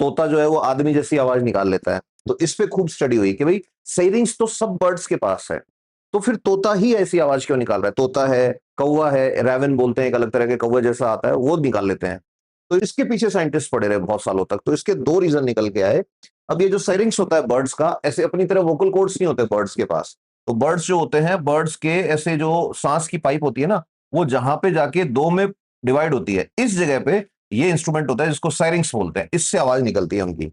तोता जो है वो आदमी जैसी आवाज निकाल लेता है। तो इस पे खूब स्टडी हुई कि भाई साइरिंग्स तो सब बर्ड्स के पास है, तो फिर तोता ही ऐसी आवाज क्यों निकाल रहा है? तोता है, कौवा है, रैवन बोलते हैं, एक अलग तरह के कौवे जैसा आता है, वो निकाल लेते हैं। तो इसके पीछे साइंटिस्ट पड़े रहे बहुत सालों तक, तो इसके 2 रीज़न निकल के आए। अब ये जो साइरिंग्स होता है बर्ड्स का, ऐसे अपनी तरह वोकल कॉर्ड्स नहीं होते बर्ड्स के पास। तो बर्ड्स जो होते हैं, बर्ड्स के ऐसे जो सांस की पाइप होती है ना, वो जहां पे जाके 2 में डिवाइड होती है, इस जगह पे ये इंस्ट्रूमेंट होता है जिसको साइरिंग्स बोलते हैं, इससे आवाज निकलती है उनकी।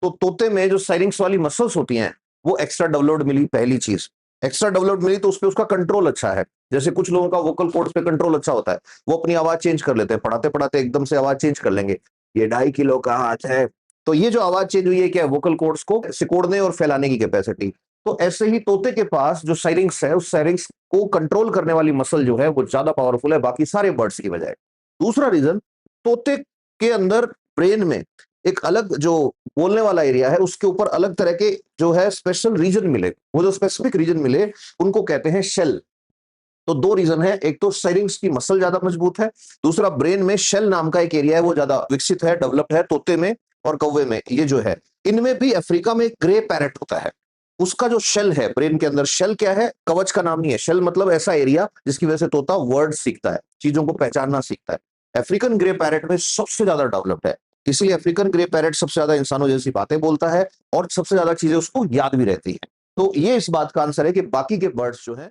तो तोते में जो साइरिंग्स वाली मसल्स होती हैं, वो एक्स्ट्रा डेवलप्ड मिली, पहली चीज। एक्स्ट्रा डेवलप्ड मिली तो उसपे उसका कंट्रोल अच्छा है। जैसे कुछ लोगों का वोकल कॉर्ड्स पे कंट्रोल अच्छा होता है, वो अपनी आवाज चेंज कर लेते हैं, पढ़ाते पढ़ाते एकदम से आवाज चेंज कर लेंगे। ये 2.5 किलो का हाथ है, तो ये जो आवाज चेंज हुई है क्या है? वोकल कॉर्ड्स को सिकोड़ने और फैलाने की कैपेसिटी। तो ऐसे ही तोते के पास जो साइरिंग्स है, उस साइरिंग्स को कंट्रोल करने वाली मसल जो है वो ज्यादा पावरफुल है बाकी सारे बर्ड्स की बजाय। दूसरा रीजन, तोते के अंदर ब्रेन में एक अलग जो बोलने वाला एरिया है, उसके ऊपर अलग तरह के जो है स्पेशल रीजन मिले। वो जो स्पेसिफिक रीजन मिले उनको कहते हैं शेल। तो 2 रीजन है, एक तो साइरिंग्स की मसल ज्यादा मजबूत है, दूसरा ब्रेन में शेल नाम का एक एरिया है, वो ज्यादा विकसित है, डेवलप्ड है तोते में और कौवे में। ये जो है, इनमें भी अफ्रीका में एक ग्रे पैरेट होता है, उसका जो शेल है ब्रेन के अंदर, शेल क्या है? कवच का नाम नहीं है। शेल मतलब ऐसा एरिया जिसकी वजह से तोता वर्ड सीखता है, चीजों को पहचानना सीखता है। अफ्रीकन ग्रे पैरेट में सबसे ज्यादा डेवलप्ड है, इसलिए अफ्रीकन ग्रे पैरेट सबसे ज्यादा इंसानों जैसी बातें बोलता है और सबसे ज्यादा चीजें उसको याद भी रहती है। तो ये इस बात का आंसर है कि बाकी के बर्ड्स जो है